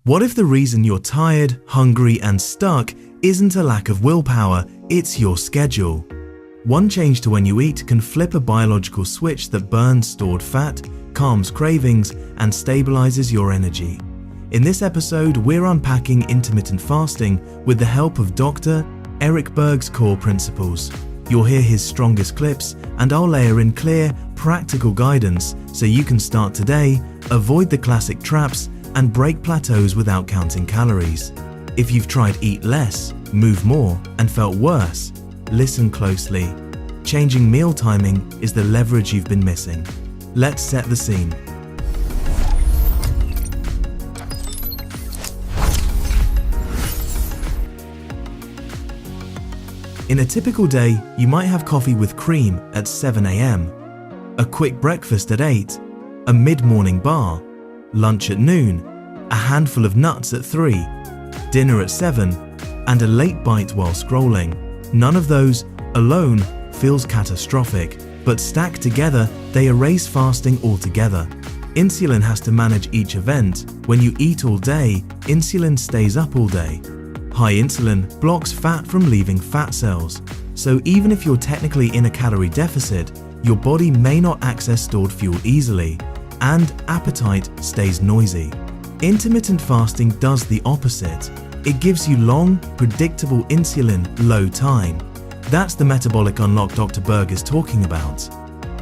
What if the reason you're tired, hungry, and stuck isn't a lack of willpower, it's your schedule? One change to when you eat can flip a biological switch that burns stored fat, calms cravings, and stabilizes your energy. In this episode, we're unpacking intermittent fasting with the help of Dr. Berg's core principles. You'll hear his strongest clips, and I'll layer in clear, practical guidance so you can start today, avoid the classic traps, and break plateaus without counting calories. If you've tried eat less, move more, and felt worse, listen closely. Changing meal timing is the leverage you've been missing. Let's set the scene. In a typical day, you might have coffee with cream at 7 a.m., a quick breakfast at 8, a mid-morning bar, lunch at noon, a handful of nuts at 3, dinner at 7, and a late bite while scrolling. None of those, alone, feels catastrophic, but stacked together, they erase fasting altogether. Insulin has to manage each event. When you eat all day, insulin stays up all day. High insulin blocks fat from leaving fat cells, so even if you're technically in a calorie deficit, your body may not access stored fuel easily, and appetite stays noisy. Intermittent fasting does the opposite. It gives you long, predictable insulin low time. That's the metabolic unlock Dr. Berg is talking about.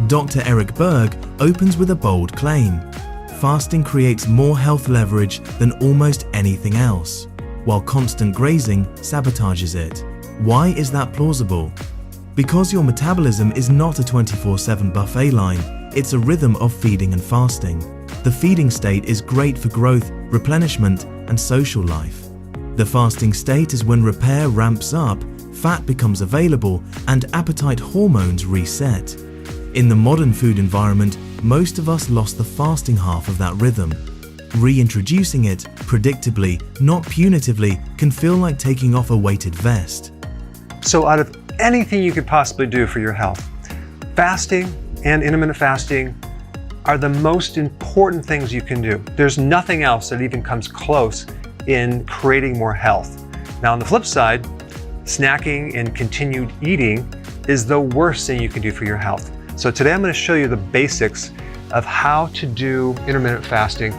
Dr. Berg opens with a bold claim. Fasting creates more health leverage than almost anything else, while constant grazing sabotages it. Why is that plausible? Because your metabolism is not a 24/7 buffet line, it's a rhythm of feeding and fasting. The feeding state is great for growth, replenishment, and social life. The fasting state is when repair ramps up, fat becomes available, and appetite hormones reset. In the modern food environment, most of us lost the fasting half of that rhythm. Reintroducing it, predictably, not punitively, can feel like taking off a weighted vest. So out of anything you could possibly do for your health, fasting and intermittent fasting are the most important things you can do. There's nothing else that even comes close in creating more health. Now on the flip side, snacking and continued eating is the worst thing you can do for your health. So today I'm going to show you the basics of how to do intermittent fasting.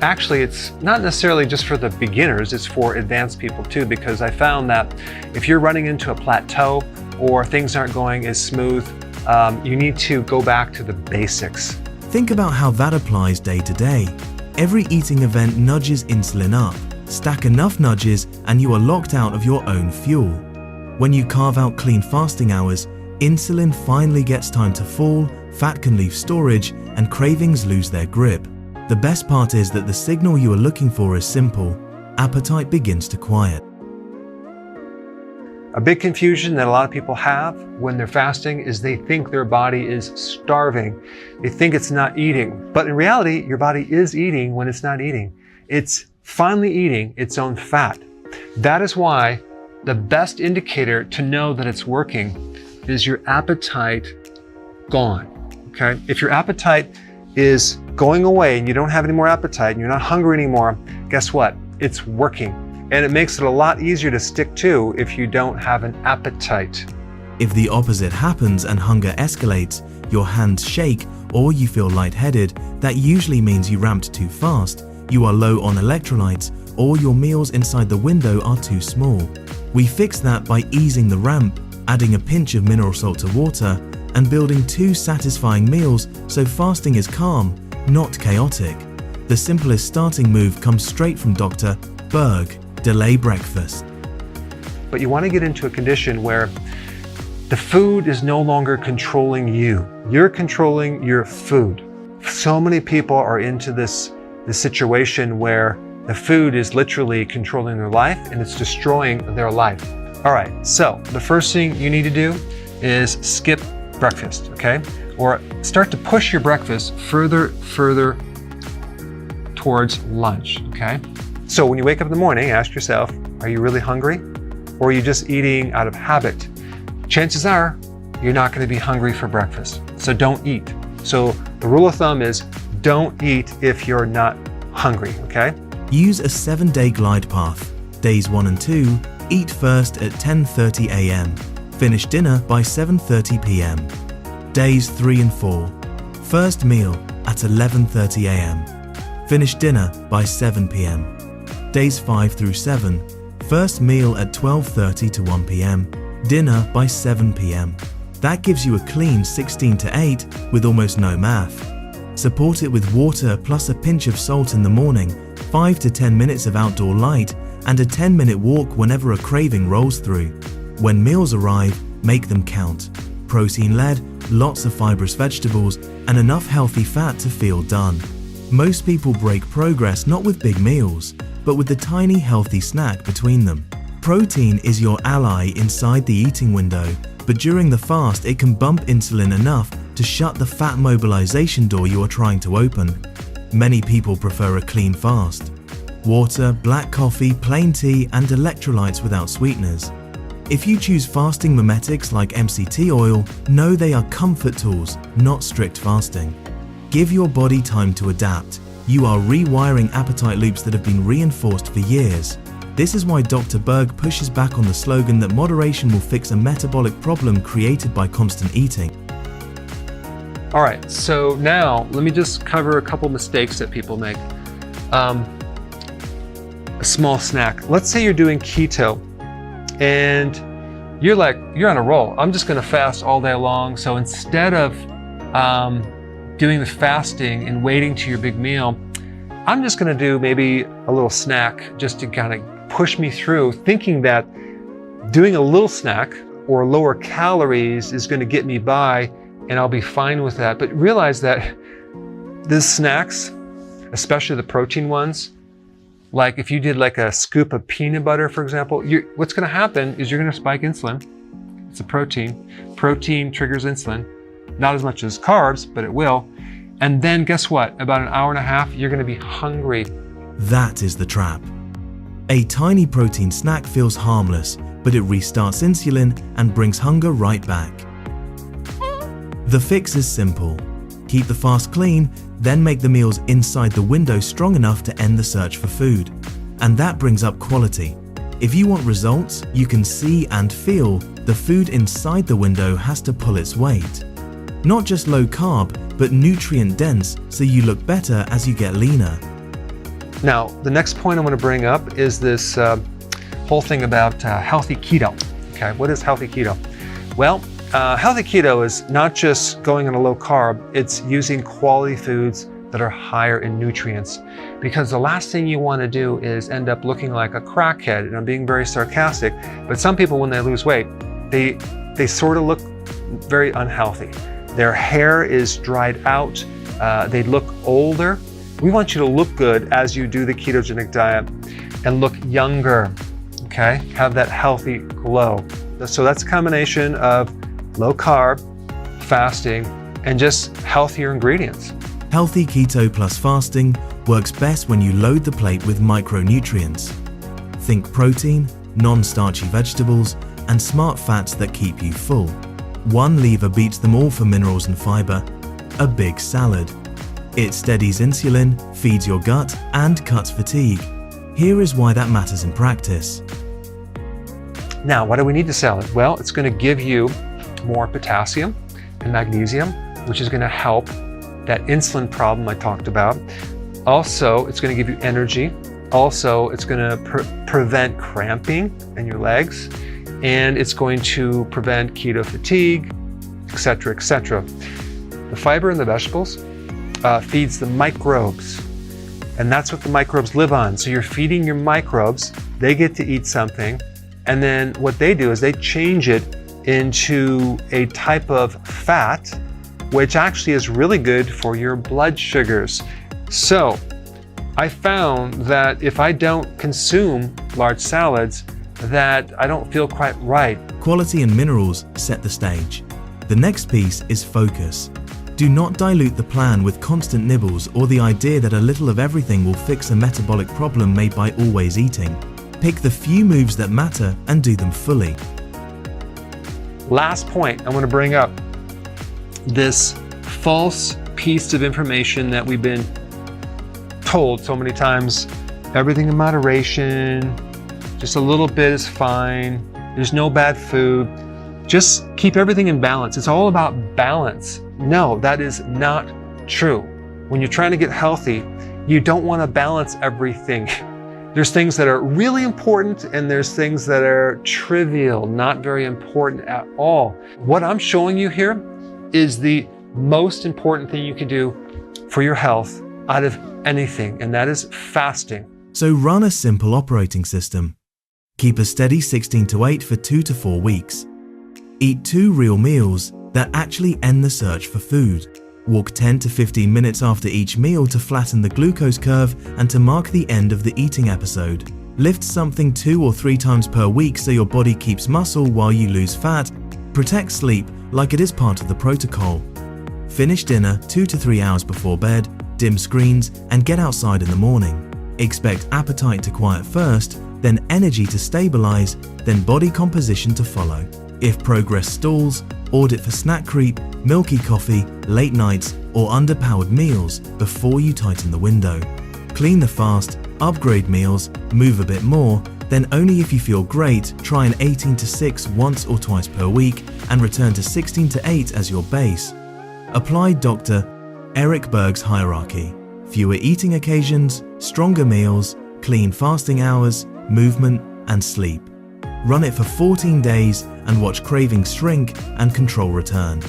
Actually, it's not necessarily just for the beginners, it's for advanced people too, because I found that if you're running into a plateau or things aren't going as smooth, you need to go back to the basics. Think about how that applies day to day. Every eating event nudges insulin up. Stack enough nudges and you are locked out of your own fuel. When you carve out clean fasting hours, insulin finally gets time to fall, fat can leave storage, and cravings lose their grip. The best part is that the signal you are looking for is simple. Appetite begins to quiet. A big confusion that a lot of people have when they're fasting is they think their body is starving. They think it's not eating. But in reality, your body is eating when it's not eating. It's finally eating its own fat. That is why the best indicator to know that it's working is your appetite gone. Okay? If your appetite is going away and you don't have any more appetite and you're not hungry anymore, guess what? It's working. And it makes it a lot easier to stick to if you don't have an appetite. If the opposite happens and hunger escalates, your hands shake, or you feel lightheaded, that usually means you ramped too fast, you are low on electrolytes, or your meals inside the window are too small. We fix that by easing the ramp, adding a pinch of mineral salt to water, and building 2 satisfying meals so fasting is calm, not chaotic. The simplest starting move comes straight from Dr. Berg: delay breakfast. But you want to get into a condition where the food is no longer controlling you. You're controlling your food. So many people are into this situation where the food is literally controlling their life and it's destroying their life. All right, so the first thing you need to do is skip breakfast, okay? Or start to push your breakfast further towards lunch, okay? So when you wake up in the morning, ask yourself, are you really hungry? Or are you just eating out of habit? Chances are you're not going to be hungry for breakfast, so don't eat. So the rule of thumb is don't eat if you're not hungry, okay? Use a 7-day glide path. Days 1 and 2, eat first at 10:30 a.m. Finish dinner by 7:30 p.m. Days 3 and 4, first meal at 11:30 a.m. Finish dinner by 7 p.m. Days 5 through 7, first meal at 12:30 to 1 p.m. Dinner by 7 p.m. That gives you a clean 16 to 8 with almost no math. Support it with water plus a pinch of salt in the morning, 5 to 10 minutes of outdoor light, and a 10-minute walk whenever a craving rolls through. When meals arrive, make them count. Protein-led, lots of fibrous vegetables, and enough healthy fat to feel done. Most people break progress not with big meals, but with the tiny healthy snack between them. Protein is your ally inside the eating window, but during the fast it can bump insulin enough to shut the fat mobilization door you are trying to open. Many people prefer a clean fast. Water, black coffee, plain tea, and electrolytes without sweeteners. If you choose fasting mimetics like MCT oil, know they are comfort tools, not strict fasting. Give your body time to adapt. You are rewiring appetite loops that have been reinforced for years. This is why Dr. Berg pushes back on the slogan that moderation will fix a metabolic problem created by constant eating. All right, so now let me just cover a couple mistakes that people make. A small snack. Let's say you're doing keto and you're on a roll. I'm just gonna fast all day long. So instead of doing the fasting and waiting to your big meal, I'm just gonna do maybe a little snack just to kind of push me through, thinking that doing a little snack or lower calories is gonna get me by and I'll be fine with that. But realize that these snacks, especially the protein ones, like if you did like a scoop of peanut butter, for example, what's gonna happen is you're gonna spike insulin. It's a protein. Protein triggers insulin. Not as much as carbs, but it will. And then guess what? About an hour and a half, you're gonna be hungry. That is the trap. A tiny protein snack feels harmless, but it restarts insulin and brings hunger right back. The fix is simple. Keep the fast clean, then make the meals inside the window strong enough to end the search for food. And that brings up quality. If you want results, you can see and feel the food inside the window has to pull its weight. Not just low carb, but nutrient dense so you look better as you get leaner. Now, the next point I want to bring up is this whole thing about healthy keto. Okay, what is healthy keto? Well, healthy keto is not just going on a low carb, it's using quality foods that are higher in nutrients. Because the last thing you want to do is end up looking like a crackhead, and I'm being very sarcastic, but some people when they lose weight, they sort of look very unhealthy. Their hair is dried out, they look older. We want you to look good as you do the ketogenic diet and look younger, okay? Have that healthy glow. So that's a combination of low carb, fasting, and just healthier ingredients. Healthy keto plus fasting works best when you load the plate with micronutrients. Think protein, non-starchy vegetables, and smart fats that keep you full. One lever beats them all for minerals and fiber: a big salad. It steadies insulin, feeds your gut, and cuts fatigue. Here is why that matters in practice. Now, why do we need the salad? Well, it's going to give you more potassium and magnesium, which is going to help that insulin problem I talked about. Also, it's going to give you energy. Also, it's going to prevent cramping in your legs, and it's going to prevent keto fatigue, etc., etc. The fiber in the vegetables feeds the microbes, and that's what the microbes live on. So you're feeding your microbes, they get to eat something, and then what they do is they change it into a type of fat, which actually is really good for your blood sugars. So I found that if I don't consume large salads, that I don't feel quite right. Quality and minerals set the stage. The next piece is focus. Do not dilute the plan with constant nibbles or the idea that a little of everything will fix a metabolic problem made by always eating. Pick the few moves that matter and do them fully. Last point I want to bring up, this false piece of information that we've been told so many times Everything in moderation. Just a little bit is fine. There's no bad food. Just keep everything in balance. It's all about balance. No, that is not true. When you're trying to get healthy, you don't want to balance everything. There's things that are really important and there's things that are trivial, not very important at all. What I'm showing you here is the most important thing you can do for your health out of anything, and that is fasting. So run a simple operating system. Keep a steady 16 to 8 for 2 to 4 weeks. Eat 2 real meals that actually end the search for food. Walk 10 to 15 minutes after each meal to flatten the glucose curve and to mark the end of the eating episode. Lift something 2 or 3 times per week so your body keeps muscle while you lose fat. Protect sleep like it is part of the protocol. Finish dinner 2 to 3 hours before bed, dim screens, and get outside in the morning. Expect appetite to quiet first, then energy to stabilize, then body composition to follow. If progress stalls, audit for snack creep, milky coffee, late nights, or underpowered meals before you tighten the window. Clean the fast, upgrade meals, move a bit more, then only if you feel great, try an 18 to 6 once or twice per week and return to 16 to 8 as your base. Apply Dr. Berg's hierarchy. Fewer eating occasions, stronger meals, clean fasting hours, movement, and sleep. Run it for 14 days and watch cravings shrink and control return.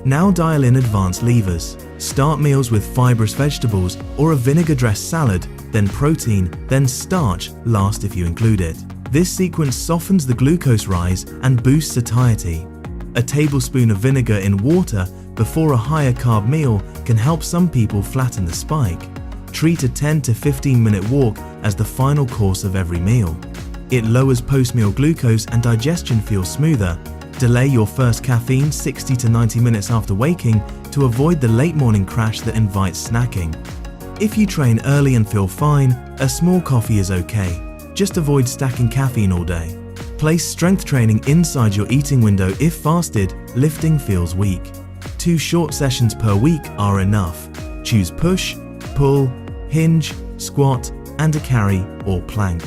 Now dial in advanced levers. Start meals with fibrous vegetables or a vinegar-dressed salad, then protein, then starch last if you include it. This sequence softens the glucose rise and boosts satiety. A tablespoon of vinegar in water before a higher carb meal can help some people flatten the spike. Treat a 10 to 15 minute walk as the final course of every meal. It lowers post-meal glucose and digestion feels smoother. Delay your first caffeine 60 to 90 minutes after waking to avoid the late morning crash that invites snacking. If you train early and feel fine, a small coffee is okay. Just avoid stacking caffeine all day. Place strength training inside your eating window if fasted, lifting feels weak. 2 short sessions per week are enough. Choose push, pull, hinge, squat, and a carry or plank.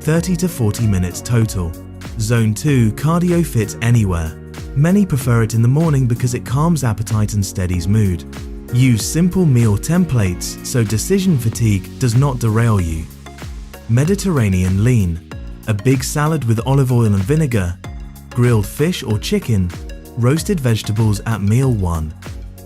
30 to 40 minutes total. Zone 2 cardio fits anywhere. Many prefer it in the morning because it calms appetite and steadies mood. Use simple meal templates so decision fatigue does not derail you. Mediterranean lean. A big salad with olive oil and vinegar, grilled fish or chicken, roasted vegetables at meal 1.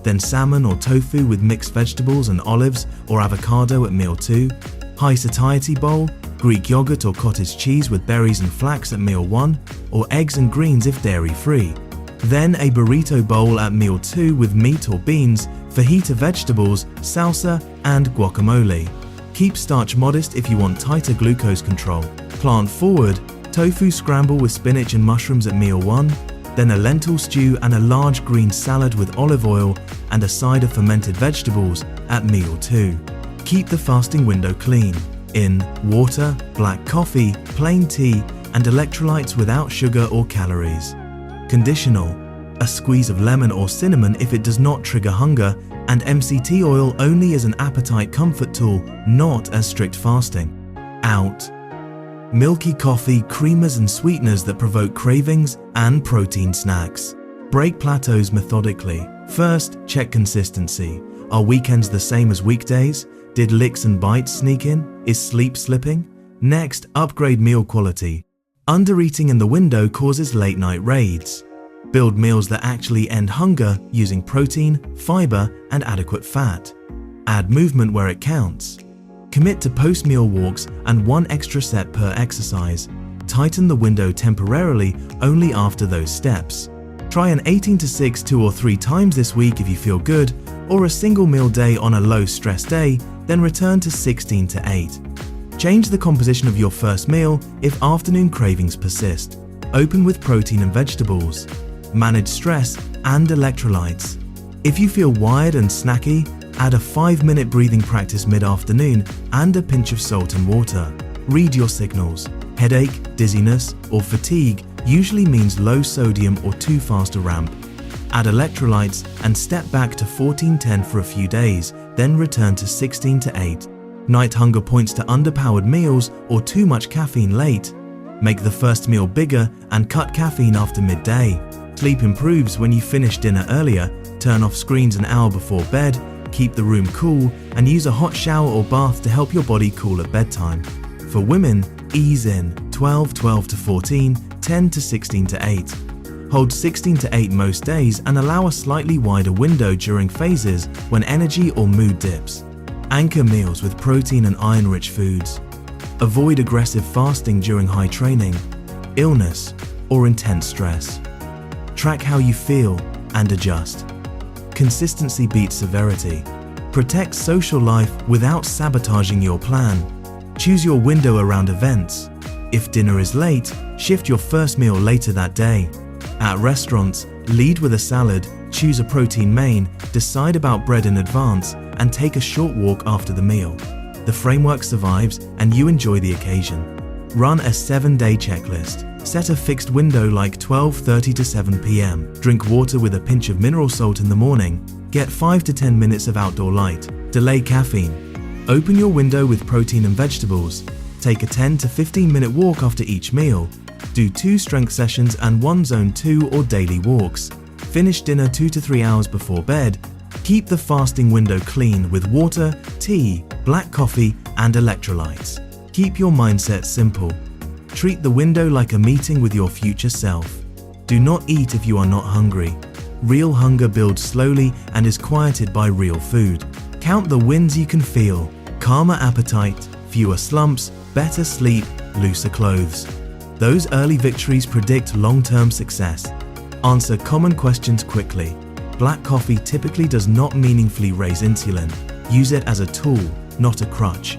Then salmon or tofu with mixed vegetables and olives or avocado at meal 2. High satiety bowl, Greek yogurt or cottage cheese with berries and flax at meal 1, or eggs and greens if dairy-free. Then a burrito bowl at meal 2 with meat or beans, fajita vegetables, salsa, and guacamole. Keep starch modest if you want tighter glucose control. Plant forward, tofu scramble with spinach and mushrooms at meal 1, then a lentil stew and a large green salad with olive oil and a side of fermented vegetables at meal 2. Keep the fasting window clean. In water, black coffee, plain tea, and electrolytes without sugar or calories. Conditional, a squeeze of lemon or cinnamon if it does not trigger hunger, and MCT oil only as an appetite comfort tool, not as strict fasting. Out. Milky coffee, creamers and sweeteners that provoke cravings, and protein snacks. Break plateaus methodically. First, check consistency. Are weekends the same as weekdays? Did licks and bites sneak in? Is sleep slipping? Next, upgrade meal quality. Undereating in the window causes late night raids. Build meals that actually end hunger using protein, fiber, and adequate fat. Add movement where it counts. Commit to post-meal walks and 1 extra set per exercise. Tighten the window temporarily only after those steps. Try an 18 to 6 2 or 3 times this week if you feel good, or a single meal day on a low-stress day, then return to 16 to 8. Change the composition of your first meal if afternoon cravings persist. Open with protein and vegetables. Manage stress and electrolytes. If you feel wired and snacky, add a 5-minute breathing practice mid-afternoon and a pinch of salt and water. Read your signals. Headache, dizziness, or fatigue usually means low sodium or too fast a ramp. Add electrolytes and step back to 14-10 for a few days, then return to 16 to 8. Night hunger points to underpowered meals or too much caffeine late. Make the first meal bigger and cut caffeine after midday. Sleep improves when you finish dinner earlier, turn off screens an hour before bed, keep the room cool, and use a hot shower or bath to help your body cool at bedtime. For women, ease in 12 to 14, 10 to 16 to 8. Hold 16 to 8 most days and allow a slightly wider window during phases when energy or mood dips. Anchor meals with protein and iron-rich foods. Avoid aggressive fasting during high training, illness, or intense stress. Track how you feel and adjust. Consistency beats severity. Protect social life without sabotaging your plan. Choose your window around events. If dinner is late, shift your first meal later that day. At restaurants, lead with a salad, choose a protein main, decide about bread in advance, and take a short walk after the meal. The framework survives and you enjoy the occasion. Run a 7-day checklist. Set a fixed window like 12:30 to 7 p.m. Drink water with a pinch of mineral salt in the morning. Get 5 to 10 minutes of outdoor light. Delay caffeine. Open your window with protein and vegetables. Take a 10 to 15 minute walk after each meal. Do 2 strength sessions and 1 zone 2 or daily walks. Finish dinner 2 to 3 hours before bed. Keep the fasting window clean with water, tea, black coffee, and electrolytes. Keep your mindset simple. Treat the window like a meeting with your future self. Do not eat if you are not hungry. Real hunger builds slowly and is quieted by real food. Count the wins you can feel. Calmer appetite, fewer slumps, better sleep, looser clothes. Those early victories predict long-term success. Answer common questions quickly. Black coffee typically does not meaningfully raise insulin. Use it as a tool, not a crutch.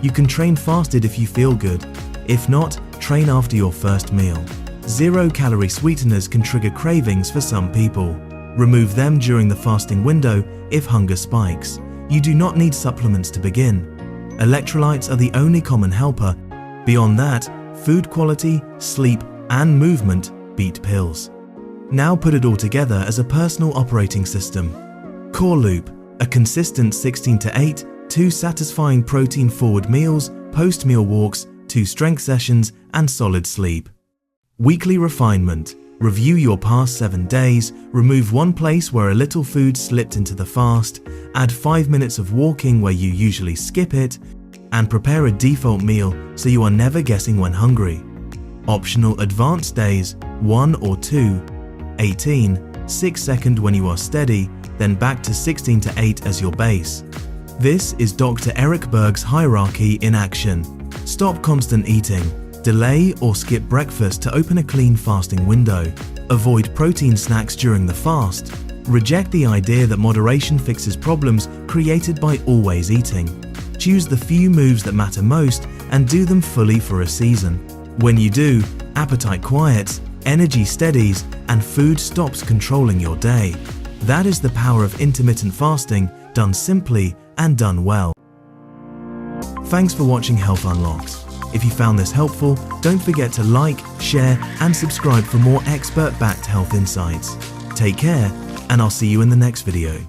You can train fasted if you feel good. If not, train after your first meal. 0-calorie sweeteners can trigger cravings for some people. Remove them during the fasting window if hunger spikes. You do not need supplements to begin. Electrolytes are the only common helper. Beyond that, food quality, sleep, and movement beat pills. Now put it all together as a personal operating system. Core Loop, a consistent 16 to 8, 2 satisfying protein-forward meals, post-meal walks, 2 strength sessions, and solid sleep. Weekly Refinement, review your past 7 days, remove one place where a little food slipped into the fast, add 5 minutes of walking where you usually skip it, and prepare a default meal so you are never guessing when hungry. Optional Advanced days, 1 or 2, 18, 6 second when you are steady, then back to 16 to 8 as your base. This is Dr. Eric Berg's hierarchy in action. Stop constant eating. Delay or skip breakfast to open a clean fasting window. Avoid protein snacks during the fast. Reject the idea that moderation fixes problems created by always eating. Choose the few moves that matter most and do them fully for a season. When you do, appetite quiets, energy steadies, and food stops controlling your day. That is the power of intermittent fasting, done simply and done well. Thanks for watching Health Unlocks. If you found this helpful, don't forget to like, share, and subscribe for more expert-backed health insights. Take care, and I'll see you in the next video.